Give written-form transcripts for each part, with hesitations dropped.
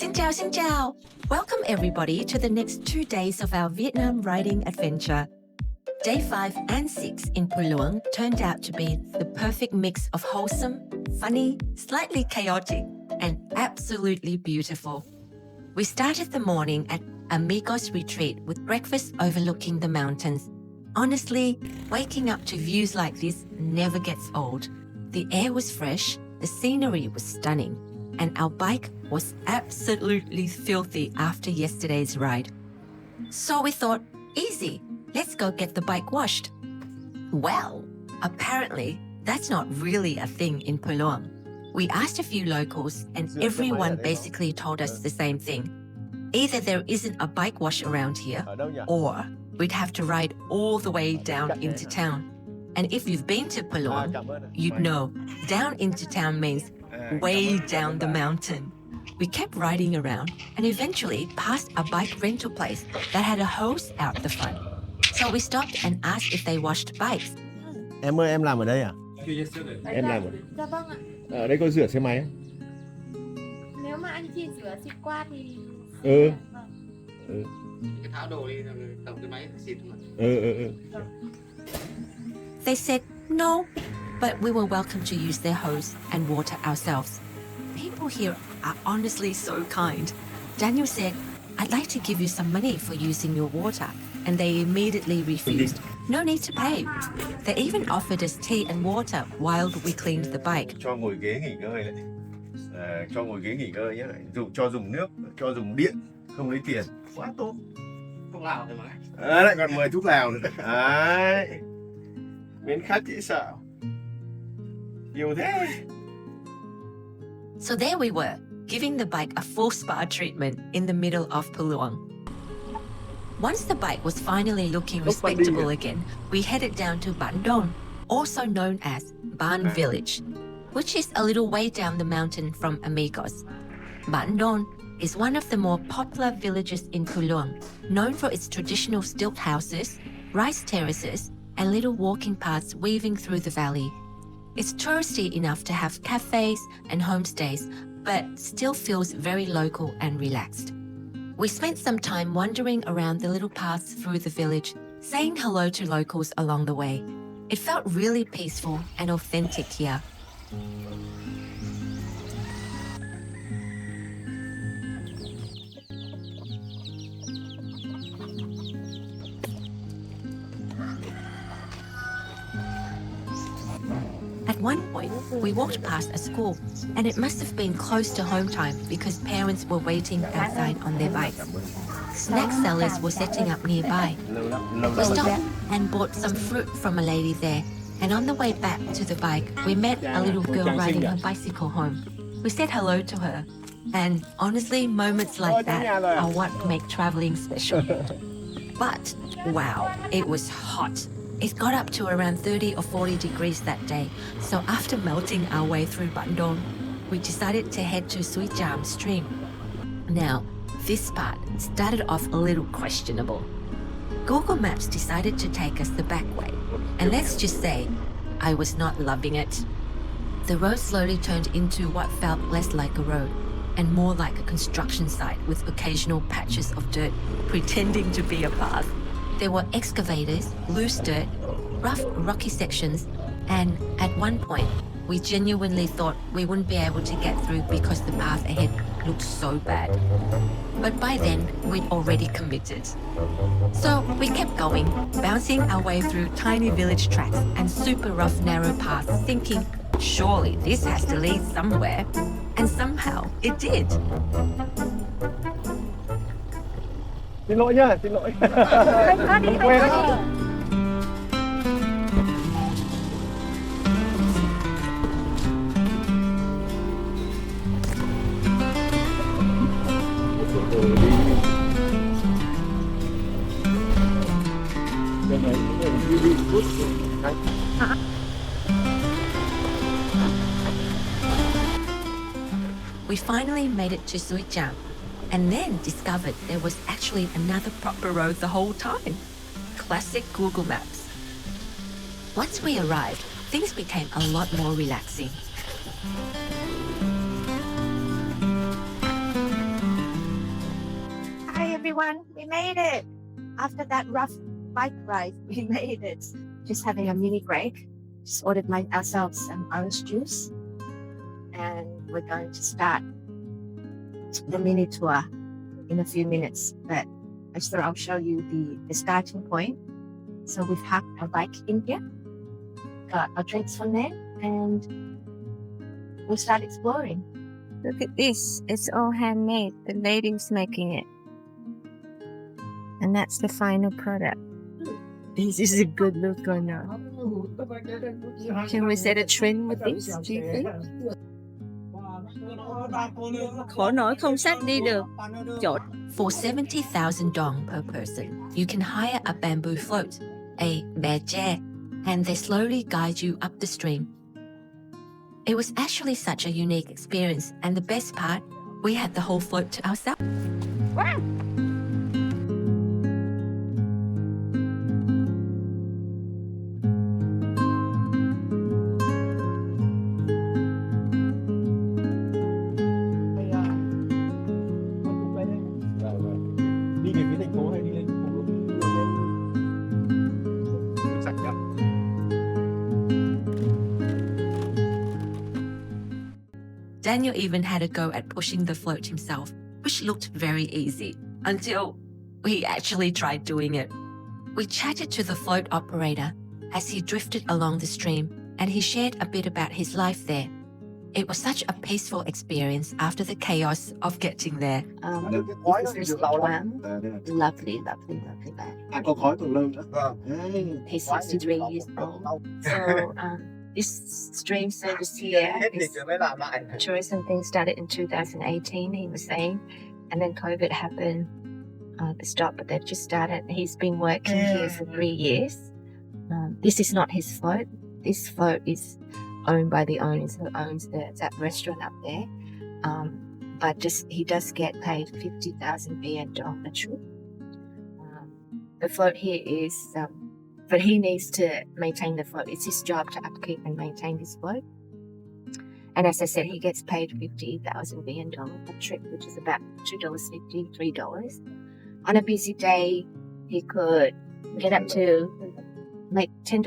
Xin chào, xin chào! Welcome everybody to the next 2 days of our Vietnam riding adventure. Day 5 and 6 in Pù Luông turned out to be the perfect mix of wholesome, funny, slightly chaotic, and absolutely beautiful. We started the morning at Amigos Retreat with breakfast overlooking the mountains. Honestly, waking up to views like this never gets old. The air was fresh, the scenery was stunning, and our bike was absolutely filthy after yesterday's ride. So we thought, easy, let's go get the bike washed. Well, apparently, that's not really a thing in Pù Luông. We asked a few locals and everyone basically told us the same thing. Either there isn't a bike wash around here, or we'd have to ride all the way down into town. And if you've been to Pù Luông, you'd know down into town means way down the mountain. We kept riding around and eventually passed a bike rental place that had a hose out the front. So we stopped and asked if they washed bikes. Em ơi, em làm ở đây à? Em làm ở đây. Dạ vâng ạ. Ở đây có rửa xe máy. Nếu mà anh chị rửa xịt qua thì... Ừ. Vâng. Cái tháo đồ đi, cầm cái máy xịt mà. They said no, but we were welcome to use their hose and water ourselves. People here are honestly so kind. Daniel said, I'd like to give you some money for using your water, and they immediately refused. No need to pay. They even offered us tea and water while we cleaned the bike. Cho ngồi ghế nghỉ ngơi đấy. Cho ngồi ghế nghỉ ngơi nhé. Cho dùng nước, cho dùng điện, không lấy tiền. Quá tốt. Thuốc lào thôi mà. Lại còn mời thuốc lào nữa. Đấy. Mến khách dễ sợ. Nhiều thế. So there we were, giving the bike a full spa treatment in the middle of Pù Luông. Once the bike was finally looking respectable again, we headed down to Bản Đôn, also known as Bản Village, which is a little way down the mountain from Amigos. Bản Đôn is one of the more popular villages in Pù Luông, known for its traditional stilt houses, rice terraces, and little walking paths weaving through the valley. It's touristy enough to have cafes and homestays, but still feels very local and relaxed. We spent some time wandering around the little paths through the village, saying hello to locals along the way. It felt really peaceful and authentic here. At one point, we walked past a school, and it must have been close to home time because parents were waiting outside on their bikes. Snack sellers were setting up nearby. We stopped and bought some fruit from a lady there, and on the way back to the bike, we met a little girl riding her bicycle home. We said hello to her, and honestly, moments like that are what make traveling special. But wow, it was hot. It got up to around 30 or 40 degrees that day, so after melting our way through Bản Đôn, we decided to head to Suối Chàm stream. Now, this part started off a little questionable. Google Maps decided to take us the back way, and let's just say, I was not loving it. The road slowly turned into what felt less like a road, and more like a construction site with occasional patches of dirt pretending to be a path. There were excavators, loose dirt, rough rocky sections, and at one point, we genuinely thought we wouldn't be able to get through because the path ahead looked so bad. But by then, we'd already committed. So we kept going, bouncing our way through tiny village tracks and super rough narrow paths, thinking, surely this has to lead somewhere. And somehow, it did. Xin lỗi nhá, xin lỗi. Quen đó. We finally made it to Suối Chàm, and then discovered there was actually another proper road the whole time. Classic Google Maps. Once we arrived, things became a lot more relaxing. everyone, we made it. After that rough bike ride, we made it. Just having a mini break. Just ordered ourselves some orange juice. And we're going to start the mini tour in a few minutes. But I just thought I'll show you the starting point. So we've parked our bike in here. Got our drinks from there. And we'll start exploring. Look at this. It's all handmade. The lady's making it. And that's the final product. This is a good look or not? Can we set a trend with this, do you think? Khổ nổi không xách đi được. Chột. For 70,000 dong per person, you can hire a bamboo float, a bè chair, and they slowly guide you up the stream. It was actually such a unique experience, and the best part, we had the whole float to ourselves. Đi về phía thành phố hay đi lên Pù Luông? Sạch nhá. Daniel even had a go at pushing the float himself, which looked very easy, until we actually tried doing it. We chatted to the float operator as he drifted along the stream, and he shared a bit about his life there. It was such a peaceful experience after the chaos of getting there. This is Mr. Tuan. Lovely man. Có khói từ lâu nữa. He's 63 years old. So this stream service here, this tourism thing started in 2018, he was saying. And then COVID happened, the stop, but they've just started. He's been working here for 3 years. This is not his float. This float is owned by the owners who owns that restaurant up there. But he does get paid 50,000 VN dong a trip. The float here is, but he needs to maintain the float. It's his job to upkeep and maintain his float. And as I said, he gets paid 50,000 VN dong a trip, which is about $2.50, $3. On a busy day, he could get up to like $10,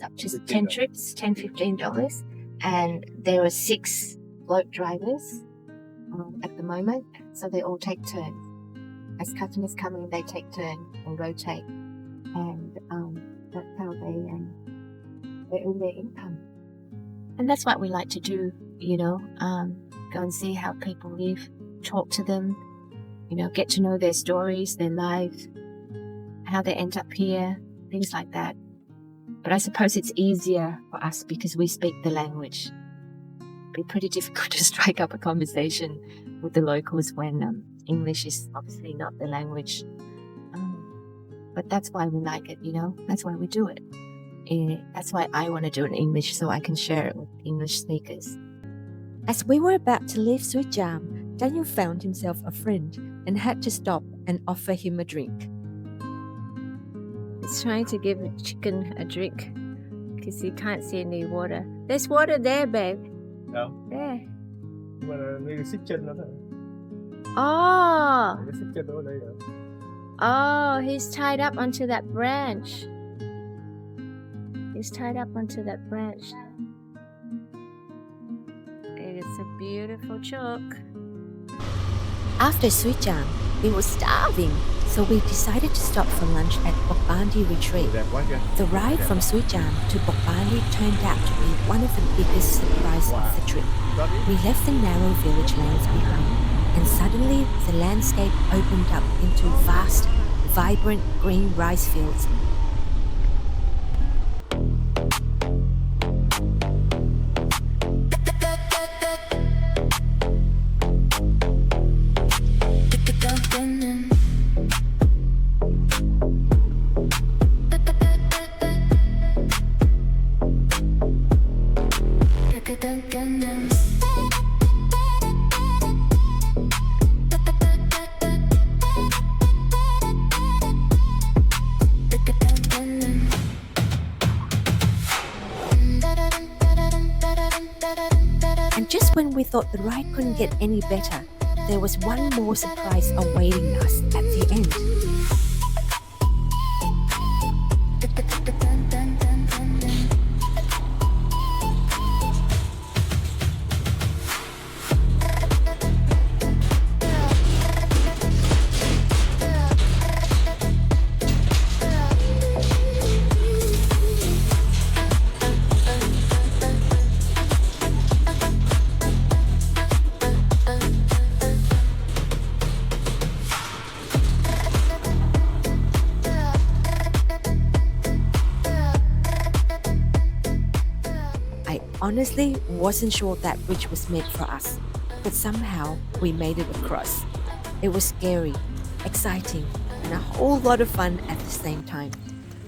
up to 10 trips, $10, $15. And there are 6 float drivers at the moment, so they all take turns. As customers come in, they take turns and rotate, and that's how they earn their income. And that's what we like to do, go and see how people live, talk to them, get to know their stories, their lives, how they end up here, things like that. But I suppose it's easier for us because we speak the language. It'd be pretty difficult to strike up a conversation with the locals when English is obviously not the language. But that's why we like it, That's why we do it. That's why I want to do it in English, so I can share it with English speakers. As we were about to leave Suối Chàm, Daniel found himself a friend and had to stop and offer him a drink. He's trying to give a chicken a drink because he can't see any water. There's water there, babe. Đâu? There. Nhưng mà đây xích chân nó thôi. Oh! Cái xích chân nó ở đây rồi. Oh, he's tied up onto that branch. He's tied up onto that branch. It's a beautiful chalk. After Suối Chàm, we were starving, so we decided to stop for lunch at Bok Bandi Retreat. Đẹp quá kìa. The ride from Suối Chàm to Bok Bandi turned out to be one of the biggest surprises of the trip. We left the narrow village lands behind, and suddenly the landscape opened up into vast, vibrant green rice fields. And just when we thought the ride couldn't get any better, there was one more surprise awaiting us at the end. Honestly, wasn't sure that bridge was made for us, but somehow we made it across. It was scary, exciting, and a whole lot of fun at the same time.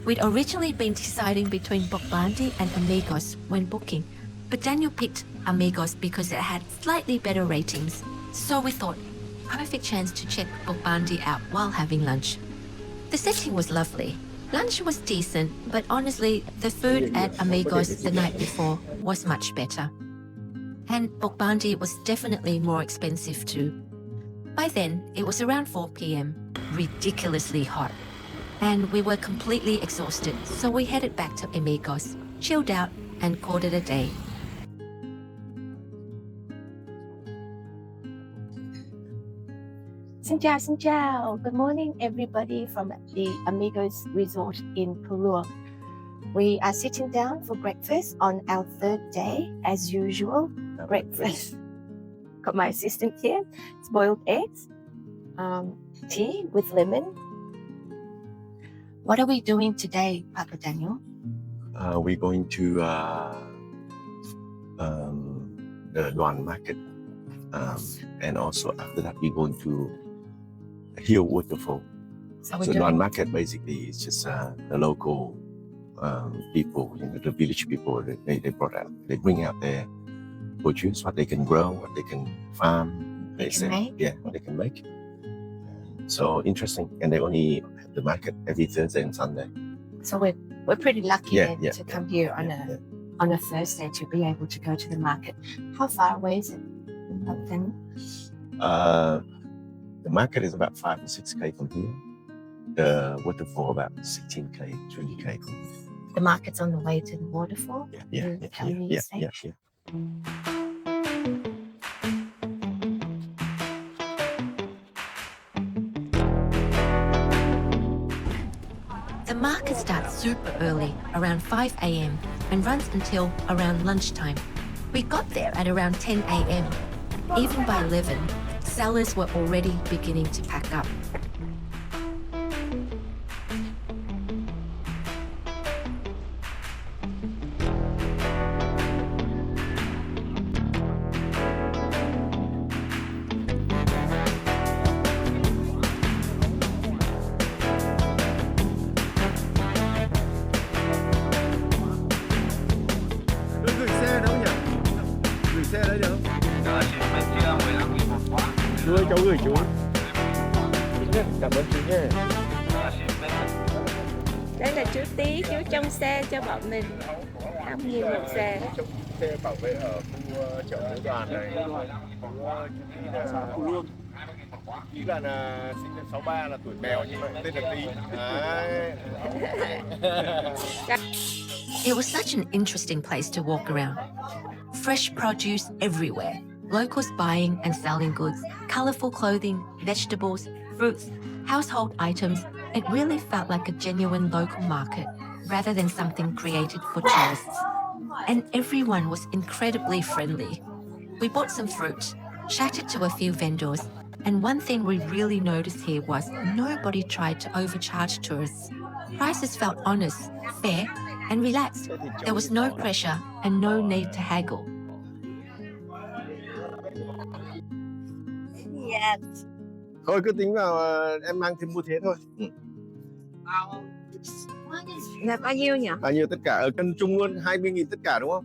We'd originally been deciding between Bokbandi and Amigos when booking, but Daniel picked Amigos because it had slightly better ratings. So we thought, perfect chance to check Bokbandi out while having lunch. The setting was lovely. Lunch was decent, but honestly, the food at Amigos the night before was much better. And Bokbandi was definitely more expensive too. By then, it was around 4 p.m, ridiculously hot. And we were completely exhausted, so we headed back to Amigos, chilled out, and called it a day. Xin chào. Good morning, everybody from the Amigos Resort in Pù Luông. We are sitting down for breakfast on our third day, as usual. Breakfast. Got my assistant here. It's boiled eggs, tea with lemon. What are we doing today, Papa Daniel? We're going to the Đoàn market, and also after that we're going to Hiêu waterfall. So Đoàn market basically is just the local people, the village people. They bring out their produce, what they can grow, what they can farm. What they can make. So interesting, and they only have the market every Thursday and Sunday. So we're pretty lucky to come here on a Thursday to be able to go to the market. How far away is it? The market is about 5 or 6k from here. The waterfall about 16k, 20k from here. The market's on the way to the waterfall? Yeah. The market starts super early, around 5 a.m, and runs until around lunchtime. We got there at around 10 a.m. Even by 11, sellers were already beginning to pack up. Cháu gửi chú. Cảm ơn chú nhé. Đây là chú Tí, chú trông xe cho bọn mình. 5.000 một xe. Trông xe bảo vệ ở khu chợ Phố Đoàn này. Pù Luông. Tí là sinh năm 63 là tuổi mèo như vậy, tên là Tí. It was such an interesting place to walk around. Fresh produce everywhere. Locals buying and selling goods, colorful clothing, vegetables, fruits, household items. It really felt like a genuine local market rather than something created for tourists. And everyone was incredibly friendly. We bought some fruit, chatted to a few vendors, and one thing we really noticed here was nobody tried to overcharge tourists. Prices felt honest, fair, and relaxed. There was no pressure and no need to haggle. Yes. Thôi cứ tính vào em mang thêm mua thế thôi. Là bao nhiêu nhỉ? Bao nhiêu tất cả ở cân chung luôn, 20.000 tất cả đúng không?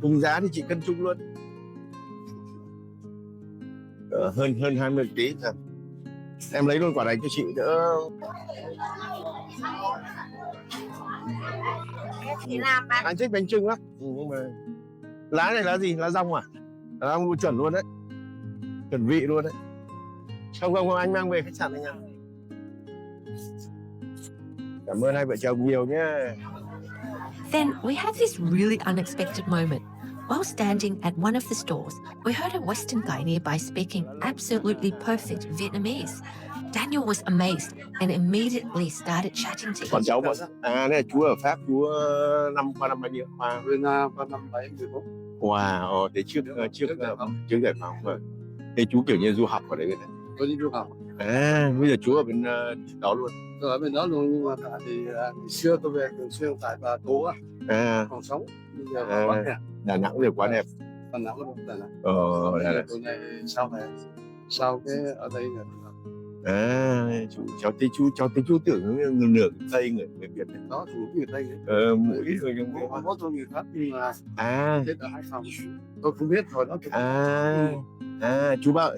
Cùng giá thì chị cân chung luôn. Hơn 20 kg thôi. Em lấy luôn quả này cho chị đỡ. Anh thích bánh chưng lắm. Nhưng mà lá này lá gì? Lá rong à? Lá rong chuẩn luôn đấy. chuẩn vị luôn đấy. Không, anh mang về khách sạn anh ạ. Cảm ơn hai vợ chồng nhiều nhé. Then we had this really unexpected moment. While standing at one of the stores, we heard a Western guy nearby speaking absolutely perfect Vietnamese. Daniel was amazed and immediately started chatting to Còn him. cháu bọn này là chú ở Pháp, chú qua năm bao nhiêu? Qua năm 74. Wow, thế trước giải phóng rồi. Thế chú kiểu như du học ở đấy bên này. Tôi đi du học. Bây giờ chú ở bên đó luôn. Tôi ở bên đó luôn, nhưng mà tại thì xưa tôi về thường xuyên tại Bà Tố á, còn sống. Bây giờ quá đẹp. Đà Nẵng giờ quá đẹp. Đà Nẵng luôn, Đà Nẵng. Tôi này sau cái ở đây là cháu tưởng nửa người Tây người Việt này. đó thì người Tây ấy. Mũi rồi nhưng Không có tôi người Pháp, nhưng mà Tết ở Hải Phòng tôi không biết hồi đó.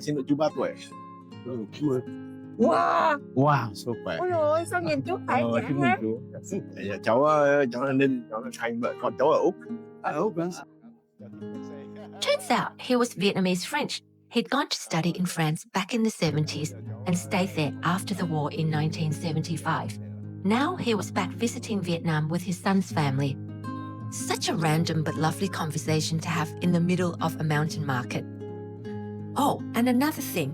Xin lỗi chú 3 tuổi. Wow, So khỏe. ôi ôi, sao nhìn chú khỏe vậy Chúc ha? mừng chú. Cháu là Ninh, cháu là Khanh, vợ con cháu ở Úc. Ở Úc đó. Turns out he was Vietnamese French. He'd gone to study in France back in the 70s and stayed there after the war in 1975. Now he was back visiting Vietnam with his son's family. Such a random but lovely conversation to have in the middle of a mountain market. Oh, and another thing.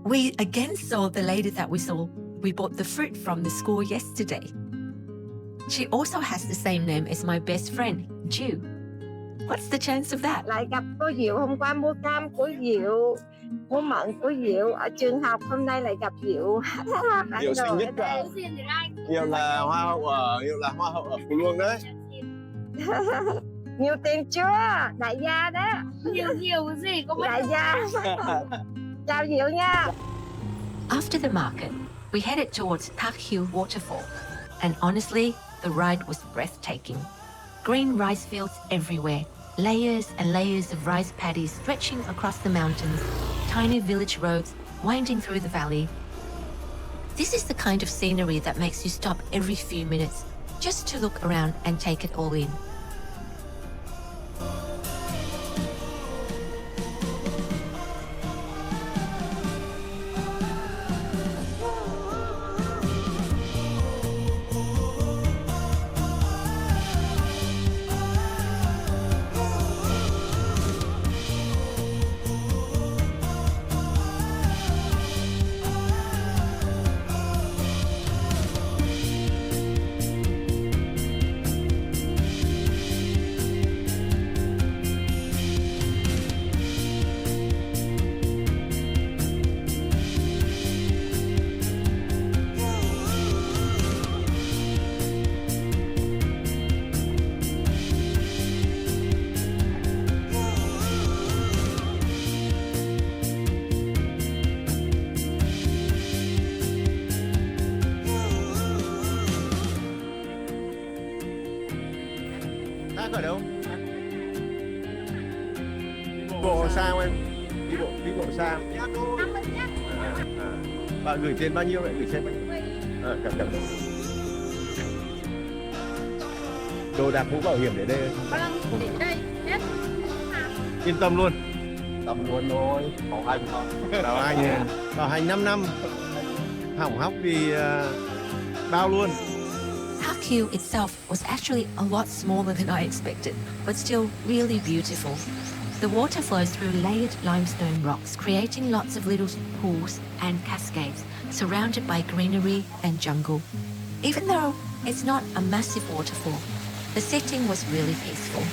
We again saw the lady that we bought the fruit from the school yesterday. She also has the same name as my best friend, Ju. What's the chance of that? Lại gặp cô Diệu, hôm qua mua cam của Diệu, mua mận của Diệu ở trường học, hôm nay lại gặp Diệu. Diệu xinh nhất cả. Diệu là hoa hậu ở Pù Luông đấy. Nhiều tiền chưa? Đại gia đó. Nhiều cái gì có Đại gia. Chào Diệu nha. After the market, we headed towards Thác Hiêu waterfall. And honestly, the ride was breathtaking. Green rice fields everywhere, layers and layers of rice paddies stretching across the mountains, tiny village roads winding through the valley. This is the kind of scenery that makes you stop every few minutes just to look around and take it all in. Thác ở đâu? Đi bộ xa không em? Đi bộ xa. Bạn gửi tiền bao nhiêu vậy? Gửi xem bao nhiêu? Cảm ơn. Đồ đạc mũ bảo hiểm để đây. để đây hết. Yên tâm luôn. Tầm luôn thôi, bảo hành thôi. Bảo hành 5 năm. Hỏng hóc thì bao luôn. Thác Hiêu itself was actually a lot smaller than I expected, but still really beautiful. The water flows through layered limestone rocks, creating lots of little pools and cascades, surrounded by greenery and jungle. Even though it's not a massive waterfall, the setting was really peaceful.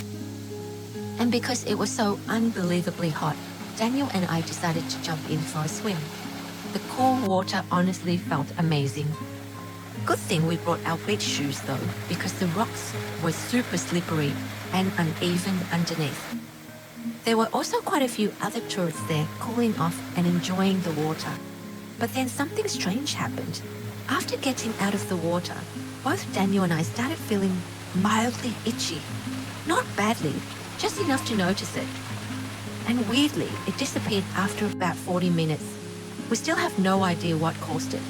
And because it was so unbelievably hot, Daniel and I decided to jump in for a swim. The cool water honestly felt amazing. Good thing we brought our beach shoes though, because the rocks were super slippery and uneven underneath. There were also quite a few other tourists there cooling off and enjoying the water. But then something strange happened. After getting out of the water, both Daniel and I started feeling mildly itchy. Not badly, just enough to notice it. And weirdly, it disappeared after about 40 minutes. We still have no idea what caused it.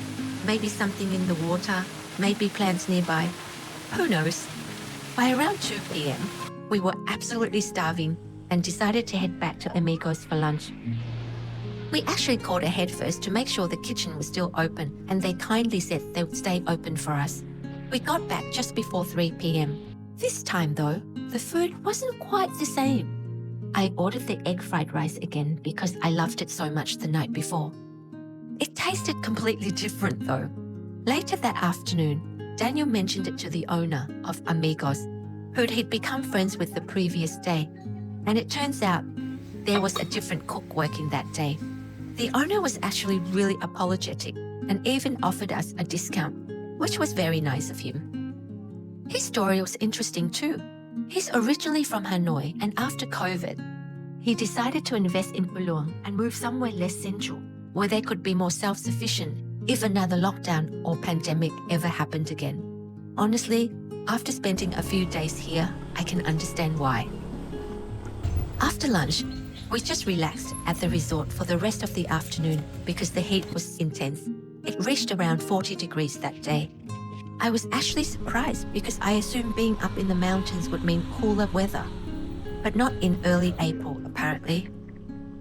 Maybe something in the water, maybe plants nearby. Who knows? By around 2 p.m., we were absolutely starving and decided to head back to Amigos for lunch. We actually called ahead first to make sure the kitchen was still open, and they kindly said they would stay open for us. We got back just before 3 p.m. This time though, the food wasn't quite the same. I ordered the egg fried rice again because I loved it so much the night before. It tasted completely different though. Later that afternoon, Daniel mentioned it to the owner of Amigos, who he'd become friends with the previous day, and it turns out there was a different cook working that day. The owner was actually really apologetic and even offered us a discount, which was very nice of him. His story was interesting too. He's originally from Hanoi, and after COVID, he decided to invest in Pù Luông and move somewhere less central, where they could be more self-sufficient if another lockdown or pandemic ever happened again. Honestly, after spending a few days here, I can understand why. After lunch, we just relaxed at the resort for the rest of the afternoon because the heat was intense. It reached around 40 degrees that day. I was actually surprised because I assumed being up in the mountains would mean cooler weather, but not in early April apparently.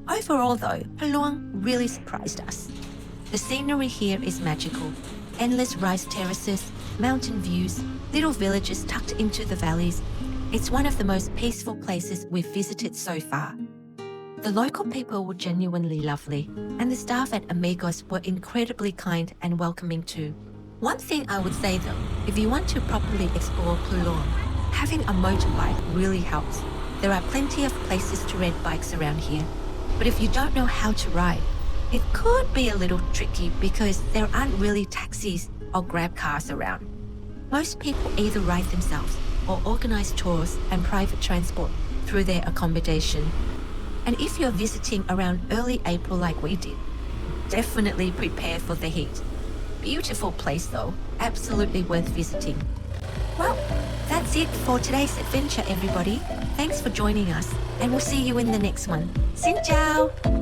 Overall though, Pù Luông really surprised us. The scenery here is magical. Endless rice terraces, mountain views, little villages tucked into the valleys. It's one of the most peaceful places we've visited so far. The local people were genuinely lovely, and the staff at Amigos were incredibly kind and welcoming too. One thing I would say though, if you want to properly explore Pù Luông, having a motorbike really helps. There are plenty of places to rent bikes around here, but if you don't know how to ride, it could be a little tricky because there aren't really taxis or grab cars around. Most people either ride themselves or organize tours and private transport through their accommodation. And if you're visiting around early April like we did, definitely prepare for the heat. Beautiful place though, absolutely worth visiting. Well, that's it for today's adventure everybody. Thanks for joining us, and we'll see you in the next one. Xin chào!